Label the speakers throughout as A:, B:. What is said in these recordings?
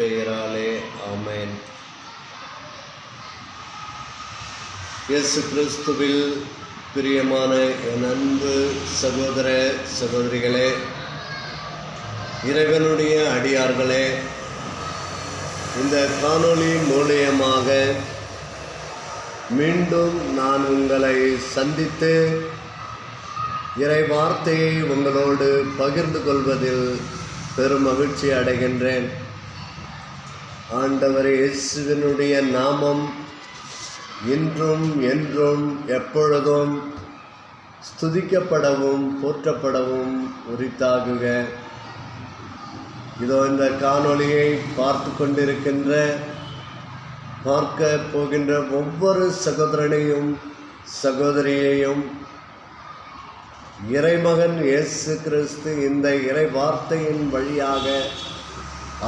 A: பெயராலே ஆமென். இயேசு கிறிஸ்துவில் பிரியமான என் அன்பு சகோதர சகோதரிகளே, இறைவனுடைய அடியார்களே, இந்த காணொளி மூலியமாக மீண்டும் நான் உங்களை சந்தித்து இறை வார்த்தையை உங்களோடு பகிர்ந்து கொள்வதில் பெரும் மகிழ்ச்சி அடைகின்றேன். ஆண்டவர் இயேசுவினுடைய நாமம் இன்றும் என்றும் எப்பொழுதும் ஸ்துதிக்கப்படவும் போற்றப்படவும் உரித்தாகுக. இதோ இந்த காணொளியை பார்த்து கொண்டிருக்கின்ற பார்க்க போகின்ற ஒவ்வொரு சகோதரனையும் சகோதரியையும் இறைமகன் இயேசு கிறிஸ்து இந்த இறை வார்த்தையின் வழியாக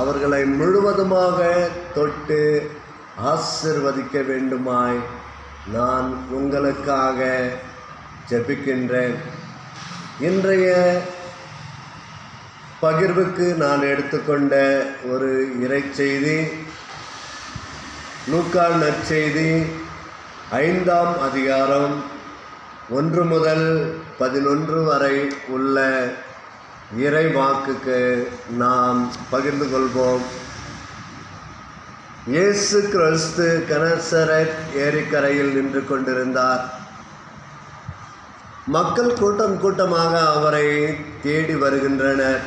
A: அவர்களை முழுவதுமாக தொட்டு ஆசிர்வதிக்க வேண்டுமாய் நான் உங்களுக்காக ஜெபிக்கின்றேன். இன்றைய பகிர்வுக்கு நான் எடுத்துக்கொண்ட ஒரு இறைச்செய்தி லூக்கா நற்செய்தி 5ஆம் அதிகாரம் 1 முதல் 11 வரை உள்ள இறை வாக்குக்கு நாம் பகிர்ந்து கொள்வோம். இயேசு கிறிஸ்து கெனசரேத் ஏரிக்கரையில் நின்று கொண்டிருந்தார். மக்கள் கூட்டம் கூட்டமாக அவரை தேடி வருகின்றனர்.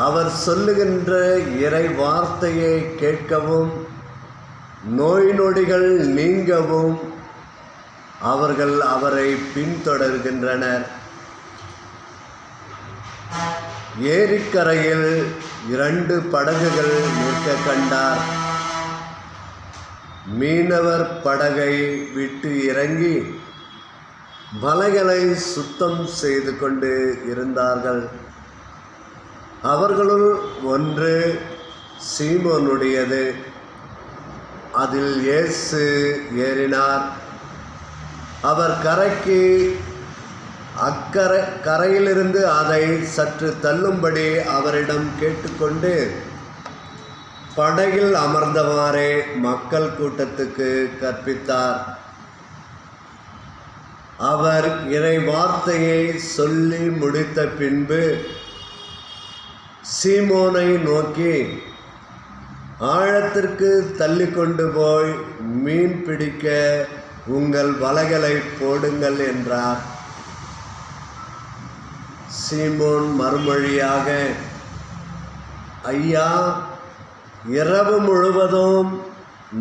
A: அவர் சொல்லுகின்ற இறை வார்த்தையை கேட்கவும் நோய் நொடிகள் நீங்கவும் அவர்கள் அவரை பின்தொடர்கின்றனர். ஏரிக்கரையில் 2 படகுகள் நிற்க கண்டார். மீனவர் படகை விட்டு இறங்கி வலைகளை சுத்தம் செய்து கொண்டு இருந்தார்கள். அவர்களுள் ஒன்று சீமோனுடையது. அதில் இயேசு ஏறினார். அவர் கரையிலிருந்து அதை சற்று தள்ளும்படி அவரிடம் கேட்டுக்கொண்டு படகில் அமர்ந்தவாறே மக்கள் கூட்டத்துக்கு கற்பித்தார். அவர் இறை வார்த்தையை சொல்லி முடித்த பின்பு சீமோனை நோக்கி, ஆழத்திற்கு தள்ளி கொண்டு போய் மீன் பிடிக்க உங்கள் வலைகளை போடுங்கள் என்றார். சீமோன் மறுமொழியாக, ஐயா, இரவு முழுவதும்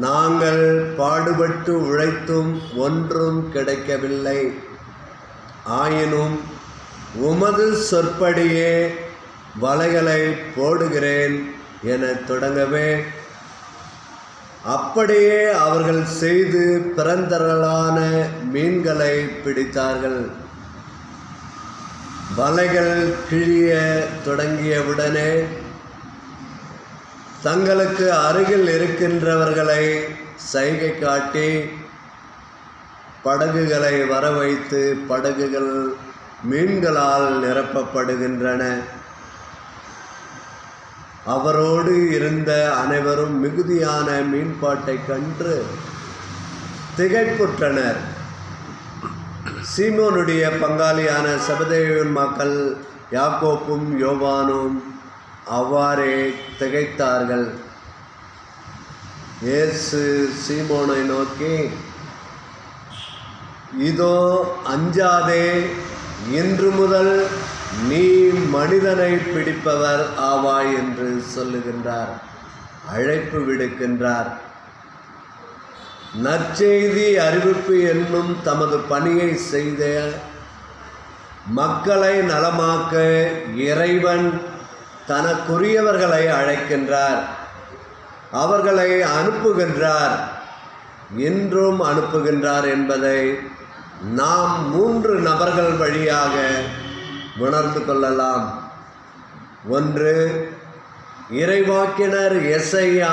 A: நாங்கள் பாடுபட்டு உழைத்தும் ஒன்றும் கிடைக்கவில்லை. ஆயினும் உமது சொற்படியே வலைகளை போடுகிறேன் என தொடங்கவே, அப்படியே அவர்கள் செய்து பிறந்தரலான மீன்களை பிடித்தார்கள். வலைகள் கிழிய தொடங்கியவுடனே தங்களுக்கு அருகில் இருக்கின்றவர்களை சைகை காட்டி படகுகளை வரவைத்து படகுகள் மீன்களால் நிரப்பப்படுகின்றன. அவரோடு இருந்த அனைவரும் மிகுதியான மீன்பாட்டை கண்டு திகைப்புற்றனர். சீமோனுடைய பங்காளியான செபதேயுவின் மக்கள் யாக்கோப்பும் யோவானும் அவ்வாறே திகைத்தார்கள். இயேசு சீமோனை நோக்கி, இதோ அஞ்சாதே, இன்று முதல் நீ மனிதனை பிடிப்பவர் ஆவாய் என்று சொல்லுகின்றார், அழைப்பு விடுக்கின்றார். நற்செய்தி அறிவிப்பு என்னும் தமது பணியை செய்த மக்களை நலமாக்க இறைவன் தனக்குரியவர்களை அழைக்கின்றார், அவர்களை அனுப்புகின்றார், இன்றும் அனுப்புகின்றார் என்பதை நாம் 3 நபர்கள் வழியாக உணர்ந்து கொள்ளலாம். 1, இறைவாக்கினர் எசையா.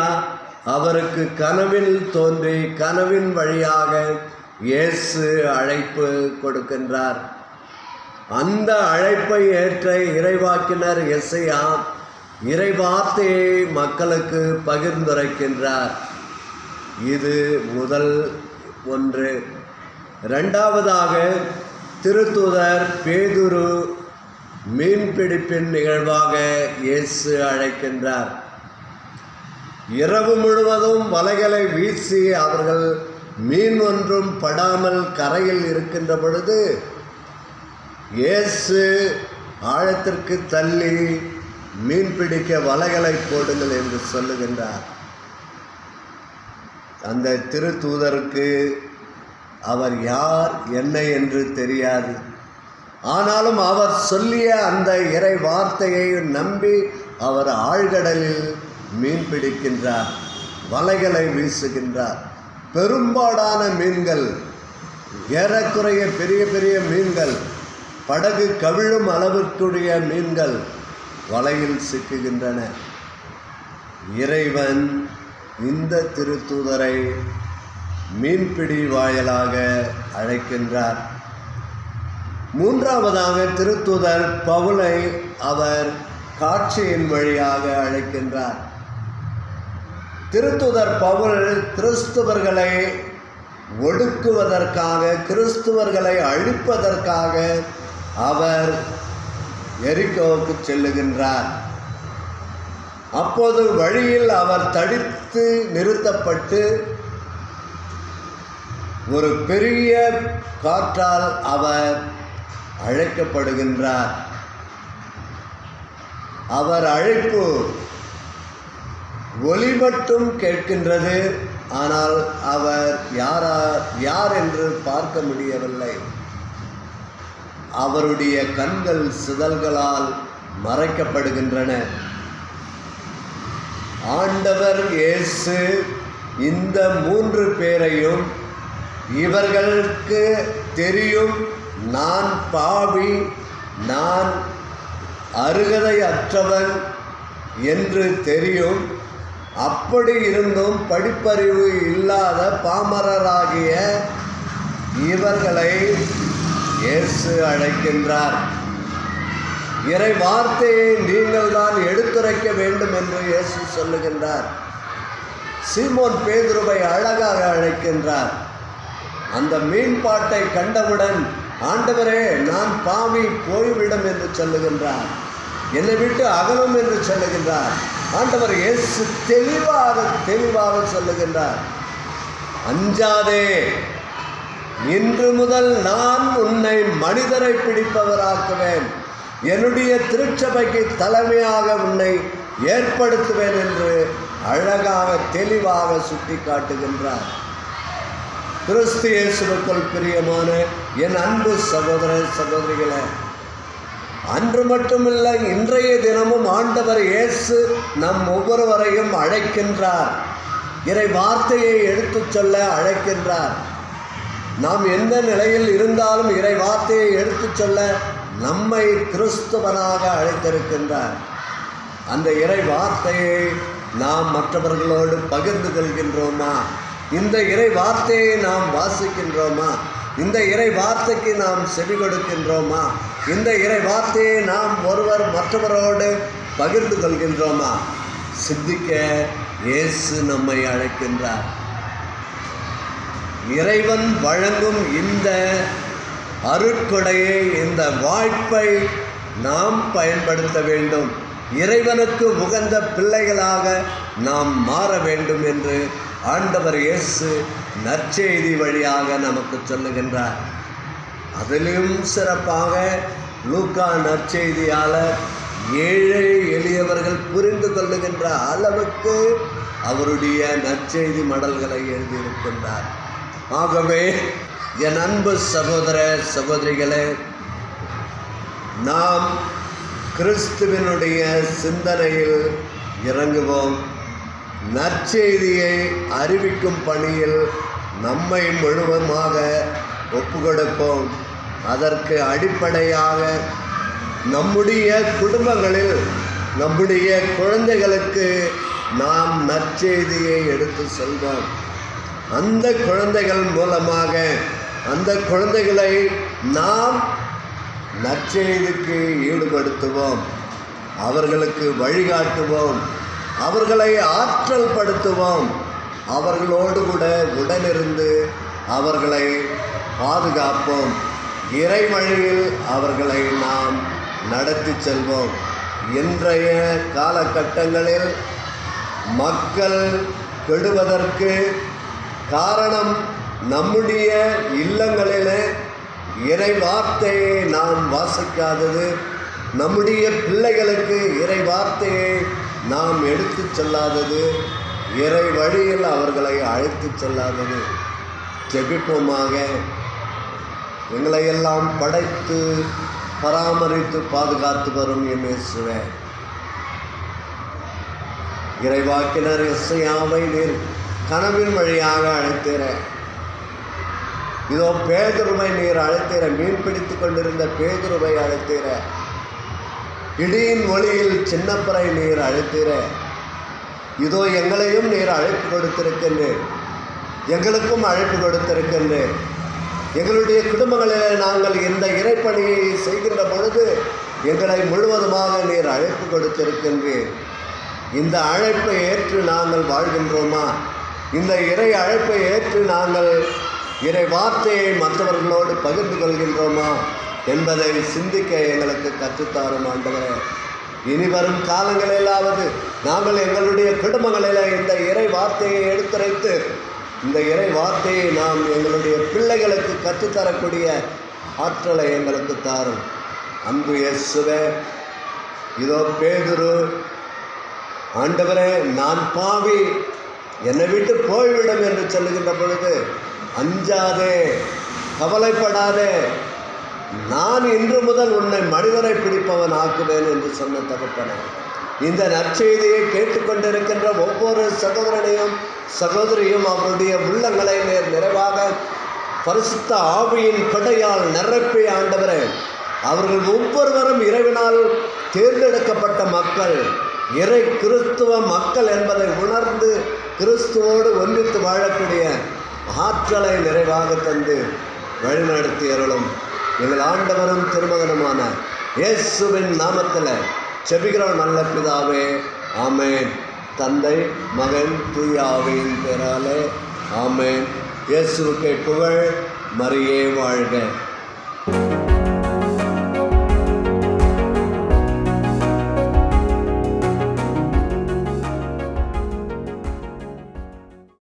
A: அவருக்கு கனவில் தோன்றி கனவின் வழியாக இயேசு அழைப்பு கொடுக்கின்றார். அந்த அழைப்பை ஏற்ற இறைவாக்கினர் எசையா இறைவார்த்தையை மக்களுக்கு பகிர்ந்துரைக்கின்றார். இது முதல் ஒன்று. இரண்டாவதாக, திருத்தூதர் பேதுரு மீன்பிடிப்பின் நிகழ்வாக இயேசு அழைக்கின்றார். இரவு முழுவதும் வலைகளை வீசி அவர்கள் மீன் ஒன்றும் படாமல் கரையில் இருக்கின்ற பொழுது இயேசு ஆழத்திற்கு தள்ளி மீன் பிடிக்க வலைகளை போடுங்கள் என்று சொல்லுகின்றார். அந்த திருத்தூதருக்கு அவர் யார் என்ன என்று தெரியாது. ஆனாலும் அவர் சொல்லிய அந்த இறை வார்த்தையை நம்பி அவர் ஆழ்கடலில் மீன் பிடிக்கின்றார், வலைகளை வீசுகின்றார். பெரும்பாலான மீன்கள், ஏறக்குறைய பெரிய பெரிய மீன்கள், படகு கவிழும் அளவிற்குரிய மீன்கள் வலையில் சிக்குகின்றன. இறைவன் இந்த திருத்தூதரை மீன்பிடி வாயிலாக அழைக்கின்றார். மூன்றாவதாக, திருத்தூதர் பவுலை அவர் காட்சியின் வழியாக அழைக்கின்றார். திருத்தூதர் பவுல் கிறிஸ்துவர்களை ஒடுக்குவதற்காக, கிறிஸ்துவர்களை அழிப்பதற்காக அவர் எரிகோவுக்கு செல்லுகின்றார். அப்போது வழியில் அவர் தடுத்து நிறுத்தப்பட்டு ஒரு பெரிய காற்றால் அவர் அழைக்கப்படுகின்றார். அவர் அழைப்பு ஒலி மட்டும் கேட்கின்றது, ஆனால் அவர் யார் என்று பார்க்க முடியவில்லை. அவருடைய கண்கள் சிதல்களால் மறைக்கப்படுகின்றன. ஆண்டவர் இயேசு இந்த 3 பேரையும், இவர்களுக்கு தெரியும் நான் பாவி, நான் அருகதை அற்றவன் என்று தெரியும். அப்படி இருந்தும் படிப்பறிவு இல்லாத பாமரராகிய இவர்களை இயேசு அழைக்கின்றார். இறை வார்த்தையை நீங்கள் தான் எடுத்துரைக்க வேண்டும் என்று இயேசு சொல்லுகின்றார். சீமோன் பேதுருவை அழகாக அழைக்கின்றார். அந்த மீன்பாட்டை கண்டவுடன், ஆண்டவரே நான் பாவி, போய்விடும் என்று சொல்லுகின்றார். என்னை விட்டு அகலும் என்று சொல்லுகின்றார். ஆண்டவர் இயேசு தெளிவாக சொல்லுகின்றார், அஞ்சாதே, இன்று முதல் நான் உன்னை மனிதரை பிடிப்பவராக்குவேன், என்னுடைய திருச்சபைக்கு தலைமையாக உன்னை ஏற்படுத்துவேன் என்று அழகாக தெளிவாக சுட்டி காட்டுகின்றார். கிறிஸ்து இயேசுவுக்குள் பிரியமான என் அன்பு சகோதர சகோதரிகளே, அன்று மட்டுமில்லை, இன்றைய தினமும் ஆண்டவர் இயேசு நம் ஒவ்வொருவரையும் அழைக்கின்றார். இறை வார்த்தையை எடுத்துச் சொல்ல அழைக்கின்றார். நாம் எந்த நிலையில் இருந்தாலும் இறை வார்த்தையை எடுத்துச் சொல்ல நம்மை கிறிஸ்துவனாக அழைத்திருக்கின்றார். அந்த இறை வார்த்தையை நாம் மற்றவர்களோடு பகிர்ந்து கொள்கின்றோமா? இந்த இறை வார்த்தையை நாம் வாசிக்கின்றோமா? இந்த இறை வார்த்தைக்கு நாம் செவி கொடுக்கின்றோமா? இந்த இறை வார்த்தையை நாம் ஒருவர் மற்றவரோடு பகிர்ந்து கொள்கின்றோமா? சிந்திக்க இயேசு நம்மை அழைக்கின்றார். இறைவன் வழங்கும் இந்த அருட்கொடையை, இந்த வாய்ப்பை நாம் பயன்படுத்த வேண்டும். இறைவனுக்கு உகந்த பிள்ளைகளாக நாம் மாற வேண்டும் என்று ஆண்டவர் இயேசு நற்செய்தி வழியாக நமக்கு சொல்லுகின்றார். அதிலும் சிறப்பாக லூக்கா நற்செய்தியாளர் ஏழை எளியவர்கள் புரிந்து கொள்ளுகின்ற அளவுக்கு அவருடைய நற்செய்தி மடல்களை எழுதியிருக்கின்றார். ஆகவே என் அன்பு சகோதர சகோதரிகளே, நாம் கிறிஸ்துவினுடைய சிந்தனையில் இறங்குவோம். நற்செய்தியை அறிவிக்கும் பணியில் நம்மை முழுவதுமாக ஒப்புக்கொடுப்போம். அதற்கு அடிப்படையாக நம்முடைய குடும்பங்களில் நம்முடைய குழந்தைகளுக்கு நாம் நற்செய்தியை எடுத்து செல்வோம். அந்த குழந்தைகள் மூலமாக அந்த குழந்தைகளை நாம் நற்செய்திக்கு ஈடுபடுத்துவோம். அவர்களுக்கு வழிகாட்டுவோம், அவர்களை ஆற்றல் படுத்துவோம், அவர்களோடு கூட உடனிருந்து அவர்களை பாதுகாப்போம், இறை வழியில் அவர்களை நாம் நடத்தி செல்வோம். இன்றைய காலகட்டங்களில் மக்கள் கெடுவதற்கு காரணம் நம்முடைய இல்லங்களிலே இறை வார்த்தையை நாம் வாசிக்காதது, நம்முடைய பிள்ளைகளுக்கு இறை வார்த்தையை நாம் எடுத்து செல்லாதது, இறை வழியில் அவர்களை அழைத்து செல்லாதது. ஜெபிப்போமாக. எங்களை எல்லாம் படைத்து பராமரித்து பாதுகாத்து வரும் என் இயேசுவே, இறைவாக்கினர் எஸ்ஐயாவை நீர் கனவின் வழியாக அழைத்தீர. இதோ பேதுருவை நீர் அழைத்தீர, மீன் பிடித்து கொண்டிருந்த பேதுருவை அழைத்தீர. இடியின் ஒளியில் சின்னப்பரை நீர் அழைத்தீர. இதோ எங்களையும் நீர் அழைப்பு கொடுத்திருக்கின்றேன், எங்களுக்கும் அழைப்பு கொடுத்திருக்கின்றேன். எங்களுடைய குடும்பங்களில் நாங்கள் இந்த இறைப்பணியை செய்கின்ற பொழுது எங்களை முழுவதுமாக நீர் அழைப்பு கொடுத்திருக்கின்றேன். இந்த அழைப்பை ஏற்று நாங்கள் வாழ்கின்றோமா? இந்த இறை அழைப்பை ஏற்று நாங்கள் இறை வார்த்தையை மற்றவர்களோடு பகிர்ந்து கொள்கின்றோமா என்பதை சிந்திக்க எங்களுக்கு கற்றுத்தாரும் ஆண்டவரே. இனி வரும் காலங்களிலாவது நாங்கள் எங்களுடைய குடும்பங்களில் இந்த இறை வார்த்தையை எடுத்துரைத்து இந்த இறை வார்த்தையை நாம் எங்களுடைய பிள்ளைகளுக்கு கற்றுத்தரக்கூடிய ஆற்றலை எங்களுக்கு தாரும். அன்பு இயேசுவே, இதோ பேதுரு, ஆண்டவரே நான் பாவி, என்னை விட்டு போய்விடும் என்று சொல்லுகின்ற பொழுது, அஞ்சாதே, கவலைப்படாதே, நான் இன்று முதல் உன்னை மனிதரை பிடிப்பவன் ஆக்குவேன் என்று சொன்ன தகப்பனே, இந்த நற்செய்தியை கேட்டுக்கொண்டிருக்கின்ற ஒவ்வொரு சகோதரனையும் சகோதரியும் அவருடைய உள்ளங்களை நிறைவாக பரிசுத்த ஆவியின் கொடையால் நிரப்பி ஆண்டவரே, அவர்கள் ஒவ்வொருவரும் இறைவனால் தேர்ந்தெடுக்கப்பட்ட மக்கள், இறை கிறிஸ்துவ மக்கள் என்பதை உணர்ந்து கிறிஸ்துவோடு ஒன்றித்து வாழக்கூடிய ஆற்றலை நிறைவாக தந்து வழிநடத்தி அருளும். எங்கள் ஆண்டவரும் திருமகனுமான இயேசுவின் நாமத்தில் செபிக்கிறோம் நல்ல பிதாவே, ஆமேன். தந்தை, மகன், தூய ஆவியின் பெயராலே ஆமேன். இயேசுவுக்கே புகழ், மரியே வாழ்க.